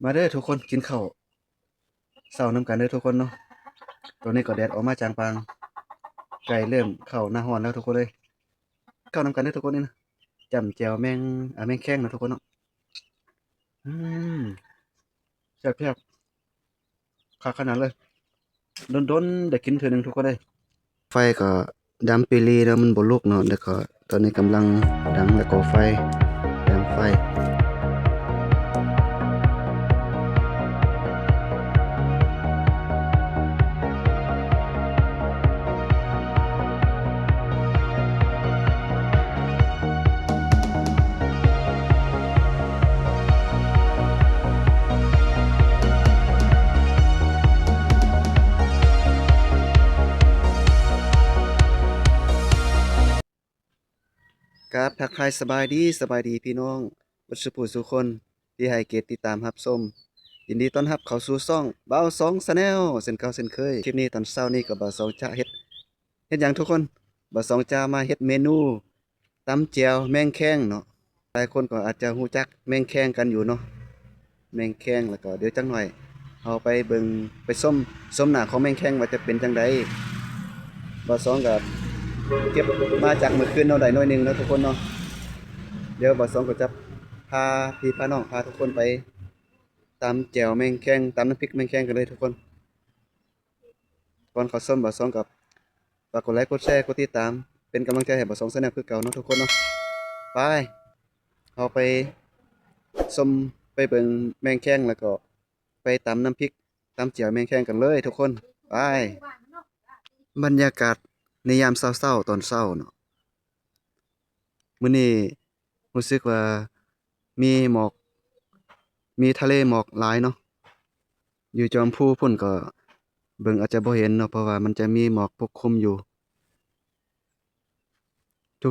มาเด้อทุกคนกินข้าวเช้านำกันเด้อทุกคนเนาะตอนนี้ก็แดดออกมาจางปางไก่เริ่มเข้าหน้าร้อนแล้วทุกคนเอ้ยข้าวนำกันเด้อทุกคนนี่นะจ้ำแจ่วแมงแข้งนะทุกคนเนาะอืมแซ่บๆคักขนาดเลยดนๆได้กินเทื่อหนึงทุกคนเอ้ยไฟก็ดำปีลีแล้วมันบ่ลุกเนาะแล้วก็ตอนนี้กำลังดังแล้วก็ไฟดังไฟ ครับทักทายสบายดีพี่น้องบัดสุผู้สุคนที่ให้เกียรติติดตามรับชมยินดีต้อนรับเข้าสู่ช่องบ่าวสองชาแนลเช่นเก่าเช่นเคยคลิปนี้ตอนเช้านี้ก็บ่าวสองจะเฮ็ดหยังทุกคนบ่าวสองจะมาเฮ็ดเมนูตำแจ่วแมงแคงเนาะหลายคนก็อาจจะรู้จักแมงแคงกันอยู่เนาะแมงแคงแล้วก็เดี๋ยวจักหน่อยเอาไปเบิ่งไปส้มหน้าของแมงแคงว่าจะเป็นจังไดบ่าวสองก็เก็บมาจากเมื่อคืนเนาะได้หน่อยหนึงเนาะทุกคนเนาะ เดี๋ยวบ่าวสองก็จะพาพี่พาน้องพาทุกคนไปตำแจ่วแมงแคงตำน้ำพริกแมงแคงกันเลยทุกคนก่อนเข้าชมบ่าวสองกับฝากกดไลค์กดแชร์กดติดตามเป็นกำลังใจให้บ่าวสองแชนแนลคือเก่าเนาะทุกคนเนาะไปเอาไปชมไปเบิ่งแมงแคงแล้วก็ไปตำน้ำพริกตำแจ่วแมงแคงกันเลยทุกคนไปบรรยากาศในยามเช้าๆตอนเช้าเนาะมื้อนี้รู้สึกว่ามีหมอก มีทะเลหมอกหลายเนาะอยู่จอมพูพุ่นก็เบิ่งอาจจะบ่เห็นเนาะเพราะว่ามันจะมีหมอกปกคลุมอยู่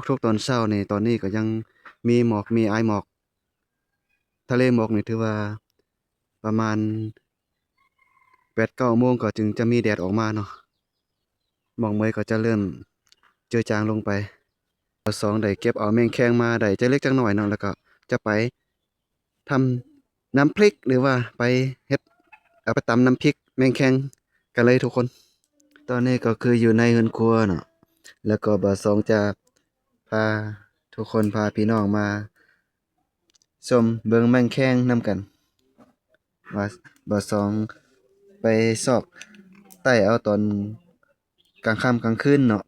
ทุกๆตอนเช้านี่ตอนนี้ก็ยังมีหมอกมีไอหมอกทะเลหมอกนี่ถือว่าประมาณ8-9โมงก็จึงจะมีแดดออกมาเนาะหมอกเมยก็จะเริ่มเจือจางลงไปสองได้เก็บเอาแมงแคงมาได้จักเล็กจักน้อยเนาะแล้วก็จะไปทำน้ำพริกหรือว่าไปเฮ็ดเอาไปตำน้ำพริกแมงแคงกันเลยทุกคน ตอนนี้ก็คืออยู่ในเรือนครัวเนาะแล้วก็บ่าวสองจะพาทุกคนพาพี่น้องมาชมเบิ่งแมงแข้งนำกันว่าบ่าวสองไปซอกไต่เอาตอนกลางค่ำกลางคืนเนาะ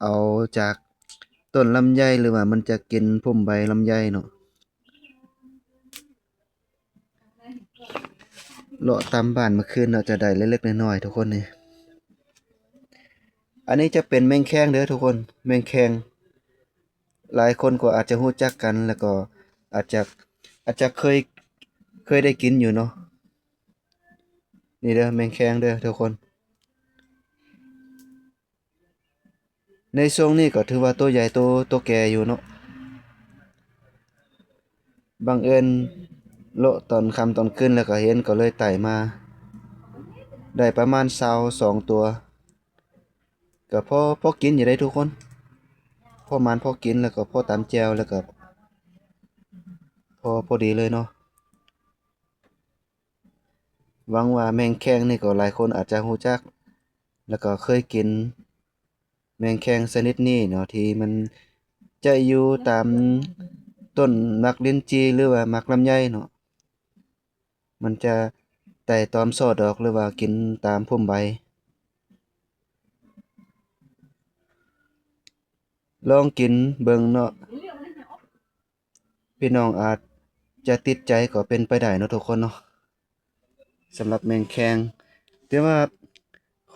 เอาจากต้นลำไยหรือว่ามันจะกินพุ่มใบลำไยเนาะเลาะตามบ้านเมื่อคืนเนาะจะได้เล็กๆน้อยๆทุกคนนี่อันนี้จะเป็นแมงแข้งเด้อทุกคนแมงแข้ง หลายคนก็อาจจะรู้จักกันแล้วก็อาจจะอาจจะเคยได้กินอยู่เนาะนี่เด้อแมงแคงเด้อทุกคนในช่วงนี้ก็ถือว่าตัวใหญ่ตัวแก่อยู่เนาะบังเอิญโละตอนค่ำตอนขึ้นแล้วก็เห็นก็เลยไต่มาได้ประมาณ22ตัวก็พอกินอยู่ได้ทุกคนพอมันพอกินแล้วก็พอตำแจ่วแล้วก็พอดีเลยเนาะหวังว่าแมงแคงนี่ก็หลายคนอาจจะรู้จักแล้วก็เคยกิน แมงแคงชนิดนี้เนาะที่มันจะอยู่ตามต้นมักลิ้นจี่หรือว่ามักลำไยเนาะมันจะไต่ตอมช่อดอกหรือว่ากินตามพุ่มใบลองกินเบิ่งเนาะพี่น้องอาจจะติดใจก็เป็นไปได้เนาะทุกคนเนาะสำหรับแมงแคงแต่ว่า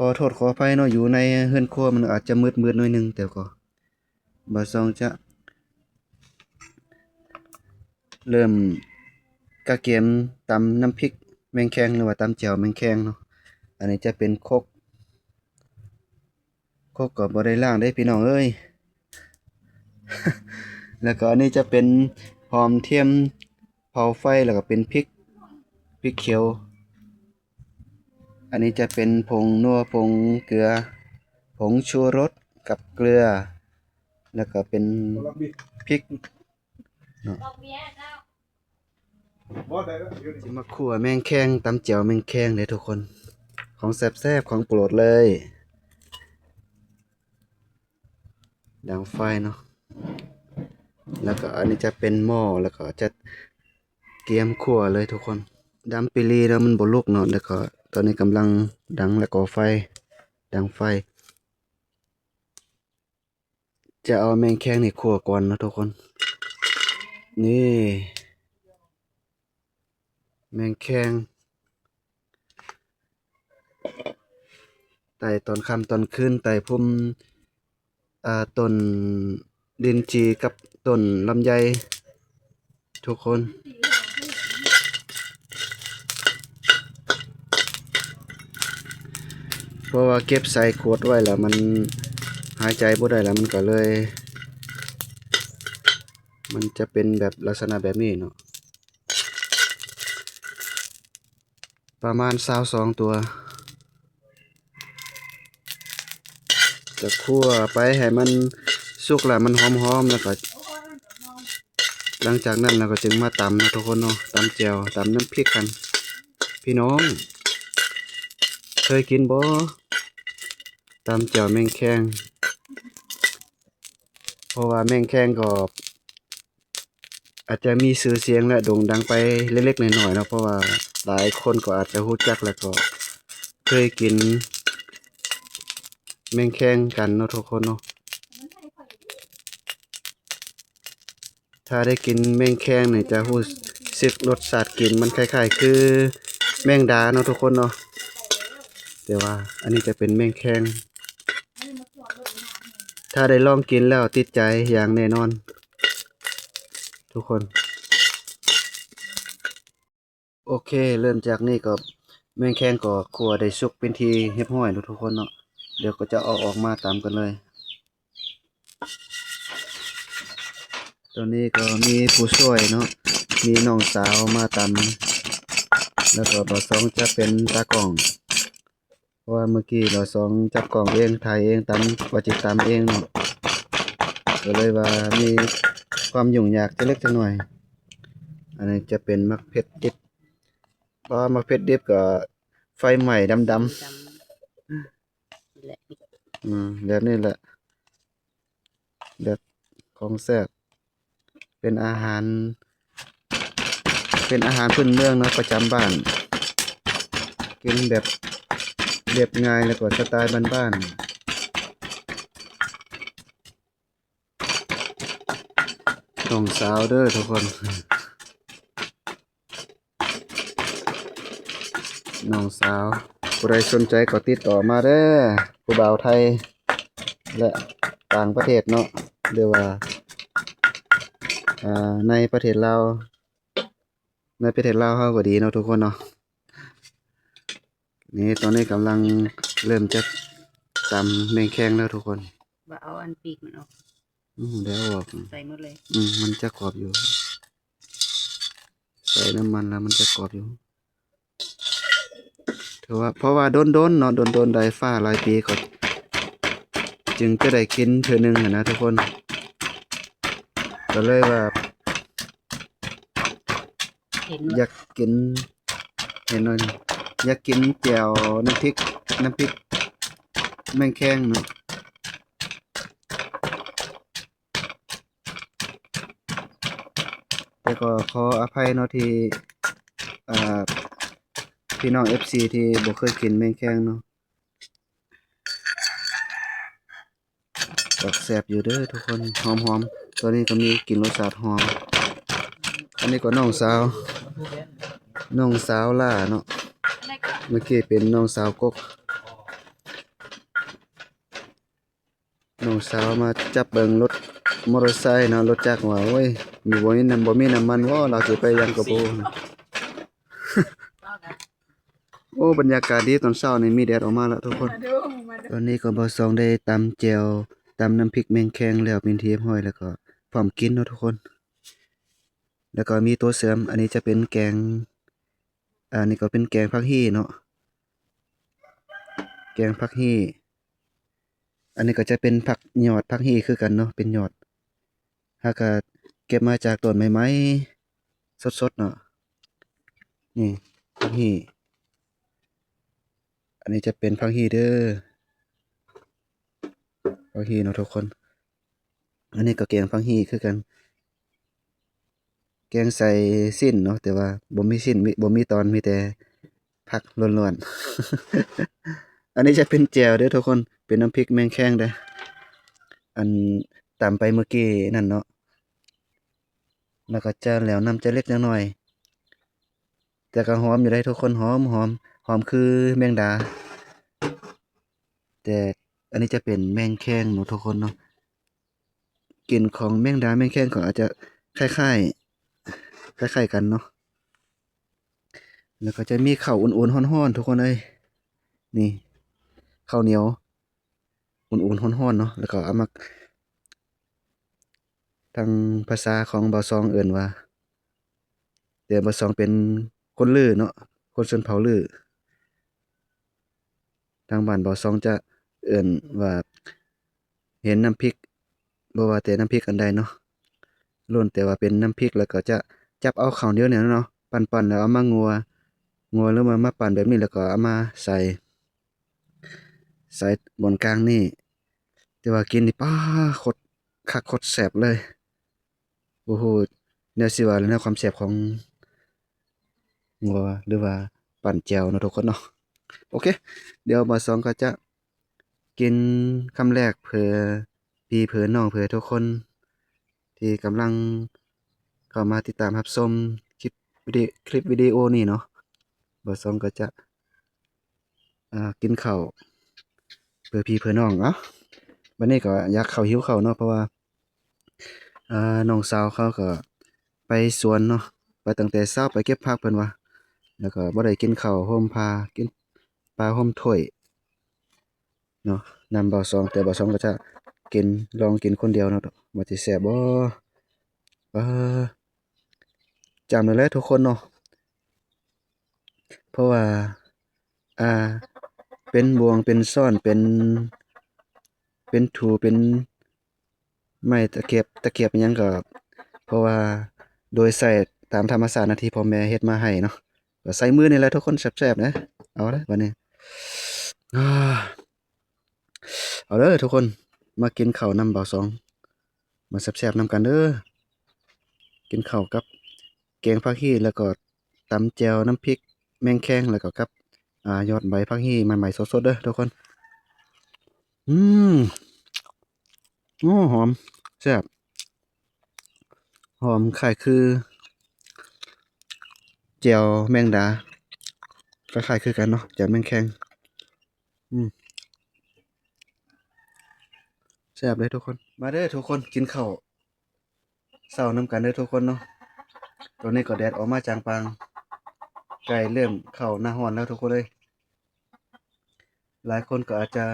ขอโทษขออภัยเนาะอยู่ในเรือนครัวมันอาจจะมืดๆหน่อยหนึงแต่ก็บ่ซองจะเริ่มกะเกียมตำน้ำพริกแมงแคงหรือว่าตำแจ่วแมงแคงเนาะอันนี้จะเป็นครกก็บ่ได้ล้างเด้พี่น้องเอ้ยแล้วก็อันนี้จะเป็นหอมเทียมเผาไฟแล้วก็เป็นพริกเขียวอันนี้จะเป็นผงนัวผงเกลือผงชูรสกับเกลือแล้วก็เป็นพริกเนาะผ สิมาคั่วแมงแคงตำแจ่วแมงแคงเด้อทุกคนของแซ่บๆของโปรดเลยดังไฟเนาะแล้วก็อันนี้จะเป็นหม้อแล้วก็จะเตรียมคั่วเลยทุกคนดำปิลีแล้วมันบ่ลุกเนาะแล้วก็ตอนนี้กำลังดังแล้วก็ไฟดังไฟจะเอาแมงแคงนี่คั่วก่อนเนาะทุกคนนี่แมงแคงไต่ตอนค่ำตอนคืนไต่พุ่มต้นดินจีกับต้นลำไยทุกคนเพราะว่าเก็บใส่ขวดไว้แล้วมันหายใจบ่ได้แล้วมันก็เลยมันจะเป็นแบบลักษณะแบบนี้เนาะประมาณ22ตัวจะคั่วไปให้มันสุกแล้วมันหอมๆแล้วก็หลังจากนั้นเราก็จึงมาตำนะทุกคนเนาะตำแจ่วตำน้ำพริกกันพี่น้องเคยกินบ่ตำแจ่วแมงแคงเพราะว่าแมงแคงก็อาจจะมีชื่อเสียงและโด่งดังไปเล็กๆน้อยๆเนาะเพราะว่าหลายคนก็อาจจะรู้จักแล้วก็เคยกินแมงแคงกันเนาะทุกคนเนาะถ้าได้กินแมงแคงเนี่ยจะรู้สึกรสชาติกลิ่นมันคล้ายๆคือแมงดาเนาะทุกคนเนาะแต่ว่าอันนี้จะเป็นแมงแคงถ้าได้ลองกินแล้วติดใจอย่างแน่นอนทุกคนโอเคเริ่มจากนี้ก็แมงแคงก็คั่วได้สุกเป็นทีเรียบร้อยแล้วทุกคนเนาะเดี๋ยวก็จะเอาออกมาตามกันเลยตอนนี้ก็มีผู้ช่วยเนาะมีน้องสาวมาตำแล้วก็บ่าวสองจะเป็นตากล้องเพราะว่าเมื่อกี้บ่าวสองจับกล้องเองถ่ายเองตำว่าจิตำเองเนาะก็เลยว่ามีความยุ่งยากจักเล็กจักหน่อยอันนี้จะเป็นมักเผ็ดดิบเพราะว่ามักเผ็ดดิบก็ไฟไหม้ดำจำนี่แหละๆแบบนี้แหละแบบของแซ่บเป็นอาหารเป็นอาหารพื้นเมืองเนาะประจำบ้านกินแบบเรียบง่ายแล้วก็สไตล์บ้านๆน้องสาวเด้อทุกคนน้องสาวผู้ใดสนใจก็ติดต่อมาเด้อผู้บ่าวไทยและต่างประเทศเนาะหรือว่าในประเทศลาวในประเทศลาวเฮาก็ดีเนาะทุกคนเนาะนี่ตอนนี้กำลังเริ่มจะตำแมงแคงแล้วทุกคนว่าเอาอันปีกมันออกเดี๋ยวออกใส่หมดเลยมันจะกรอบอยู่ใส่น้ำมันแล้วมันจะกรอบอยู่ถือว่าเพราะว่าโดนๆเนาะโดนๆได้ฟ้าหลายปีก็จึงจะได้กินเทื่อหนึงนะทุกคนก็เลยว่าอยากกินเห็นหน่อยหนึ่งอยากกินแจ่วน้ำพริกแมงแคงเนาะแต่ก็ขออภัยเนาะที่อ่าพี่น้อง FC ที่บ่เคยกินแมงแคงเนาะก็แซ่บอยู่เด้อทุกคนหอมๆตัวนี้ก็มีกลิ่นรสชาติหอมอันนี้ก็น้องสาวล่าเนาะเมื่อกี้เป็นน้องสาวกกน้องสาวมาจับเบิ่งรถมอเตอร์ไซค์เนาะรถจักรว่าโอ้ยบ่มีน้ำมันบ่เราสิไปยังกะบ่โอ้บรรยากาศดีตอนเช้านี่มีแดดออกมาแล้วทุกคนตอนนี้ก็บ่ซองได้ตำแจ่วตำน้ำพริกแมงแคงแล้วเป็นที่เรียบร้อยแล้วก็พร้อมกินเนาะทุกคนแล้วก็มีตัวเสริมอันนี้จะเป็นแกงอันนี้ก็เป็นแกงผักฮี่เนาะแกงผักฮี่อันนี้ก็จะเป็นผักยอดผักฮี่คือกันเนาะเป็นยอดถ้าก็เก็บมาจากต้นใหม่ๆสดๆเนาะ นี่ผักหี่อันนี้จะเป็นผักหี่เด้อผักหี่เนาะทุกคนอันนี้ก็แกงผักหี่คือกันแกงใส่สิ้นเนาะแต่ว่าบ่มีสิ้นบ่มีตอนมีแต่ผักล้วนๆอันนี้จะเป็นแจ่วเด้อทุกคนเป็นน้ำพริกแมงแคงเด้ออันตามไปเมื่อกี้นั่นเนาะแล้วก็จะแล้วน้ำจะเล็กจักหน่อยแต่ก็หอมอยู่ได้ทุกคนหอมหอมคือแมงดาแต่อันนี้จะเป็นแมงแคงเนาะทุกคนเนาะกลิ่นของแมงดาแมงแคงก็อาจจะคล้ายๆคล้ายๆกันเนาะแล้วก็จะมีข้าวอุ่นๆร้อนๆทุกคนเอ้ยนี่ข้าวเหนียวอุ่นๆร้อนๆเนาะแล้วก็เอามาทางภาษาของบ่าวซองเอิ้นว่าแต่บ่าวซองเป็นคนลือเนาะคนชนเผ่าลือทางบ้านบ่าวซองจะเอิ้นว่าเห็นน้ำพริกบ่ว่าแต่น้ำพริกอันใดเนาะล้วนแต่ว่าเป็นน้ำพริกแล้วก็จะจับเอาข้าวเหนียวเนี่ยเนาะปั้นๆแล้วเอามางัวหรือว่ามาปั้นแบบนี้แล้วก็เอามาใส่บนกลางนี่แต่ว่ากินนี่ป๊าโคตรคักโคตรแซ่บเลยโอ้โฮแนวสิว่าแล้วแนวความแซ่บของงัวหรือว่าปั้นแจ่วเนาะทุกคนเนาะโอเคเดี๋ยวบ่าวสองก็จะกินคำแรกเผื่อพี่เผื่อน้องเผื่อทุกคนที่กำลังเข้ามาติดตามรับชมคลิปวิดีโอนี้เนาะบ่าวสองก็จะกินข้าวเผื่อพี่เผื่อน้องเอ้าบัดนี้ก็อยากข้าวหิวข้าวเนาะเพราะว่าน้องสาวเขาก็ไปสวนเนาะไปตั้งแต่เช้าไปเก็บผักเพิ่นว่าแล้วก็บ่ได้กินข้าวห่มผ้ากินปลาห่มถ้วยเนาะนำเบาซองแต่เบาซองก็จะกินลองกินคนเดียวเนาะว่าสิแซ่บบ่เออจำได้แล้วทุกคนเนาะเพราะว่าอ่าเป็นบ่วงเป็นซ่อนเป็นถูเป็นไม้ตะเกียบอิหยังก็เพราะว่าโดยใช้ตามธรรมชาตินะที่พ่อแม่เฮ็ดมาให้เนาะก็ใช้มือนี่แหละทุกคนแซ่บๆนะเอาเด้อบัดนี้อาเอาเด้อทุกคนมากินข้าวนำเบาซองมาแซ่บๆนำกันเด้อกินข้าวกับแกงผักหี้แล้วก็ตำแจ่วน้ำพริกแมงแคงแล้วก็กับยอดใบผักหี้ใหม่ๆสดๆเด้อทุกคนอืมโอ้หอมแซ่บหอมคล้ายคือแจ่วแมงดาคล้ายๆคือกันเนาะแจ่วแมงแคงอืมแซ่บเลยทุกคนมาเด้อทุกคนกินข้าวเช้านำกันเด้อทุกคนเนาะตอนนี้ก็แดดออกมาจางปางใกล้เริ่มเข้าหน้าร้อนแล้วทุกคนเอ้ยหลายคนก็อาจจะ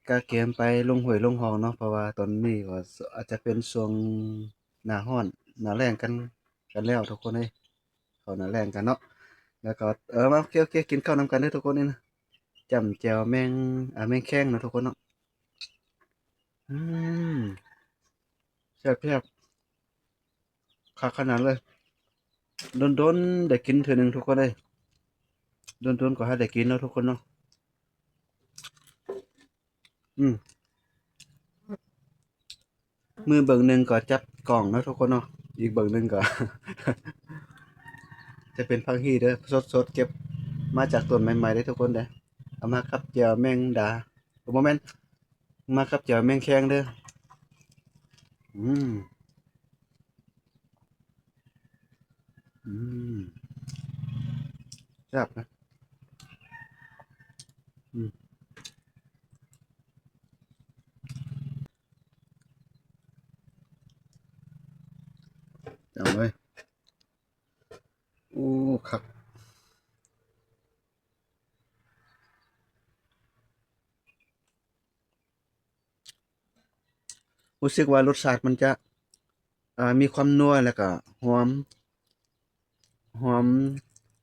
กะเกมไปลงห้วยลงคลองเนาะเพราะว่าตอนนี้ก็อาจจะเป็นช่วงหน้าร้อนหน้าแล้งกันแล้วทุกคนเอ้ยเข้าหน้าแล้งกันเนาะแล้วก็มาโอเคๆกินข้าวนำกันเด้อทุกคนนี่นะจ้ำแจ่วแมงแคงเนาะทุกคนเนาะอืมแซ่บๆคักขนาดเลยโดนๆได้กินเทื่อหนึ่งทุกคนเอ้ยโดนๆก็ให้ได้กินเนาะทุกคนเนาะอืมมือเบิ่งหนึ่งก็จับกล้องเนาะทุกคนเนาะอีกเบิ่งหนึ่งก็จะเป็นผักชีเด้อสดๆเก็บมาจากต้นใหม่ๆเด้อทุกคนเด้อเอามากับแจ่วแมงดาบ่แม่นมากับแจ่วแมงแคงเด้ออืมอืมแซ่บนะอืมเอาเลยโอ้คักรู้สึกว่ารสชาติมันจะมีความนัวแล้วก็หอม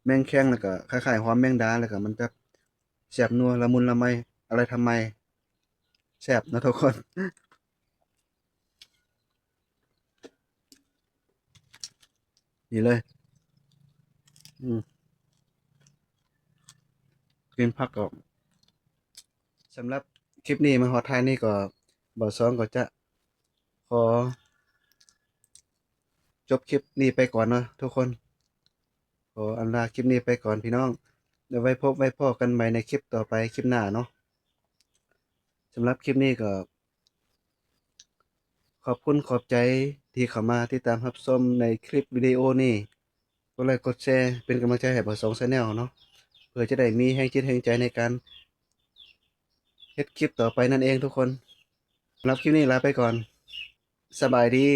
แมงแคงแล้วก็คล้ายๆหอมแมงดาแล้วก็มันจะแซ่บนัวละมุนละไมอะไรทำไมแซ่บนะทุกคนนี่เลยอืม กินผักก็สำหรับคลิปนี้มาฮอดท้ายนี้ก็บ่สองก็จะขอจบคลิปนี้ไปก่อนเนาะทุกคนขออำลาคลิปนี้ไปก่อนพี่น้องเดี๋ยวไว้พบไว้พ้อกันใหม่ในคลิปต่อไปคลิปหน้าเนาะสำหรับคลิปนี้ก็ขอบคุณขอบใจที่เข้ามาติดตามรับชมในคลิปวิดีโอนี้กดไลค์กดแชร์เป็นกำลังใจให้บ่สอง Channel เนาะเพื่อจะได้มีแรงจิตแรงใจในการเฮ็ดคลิปต่อไปนั่นเองทุกคนสำหรับคลิปนี้ลาไปก่อนสบายดี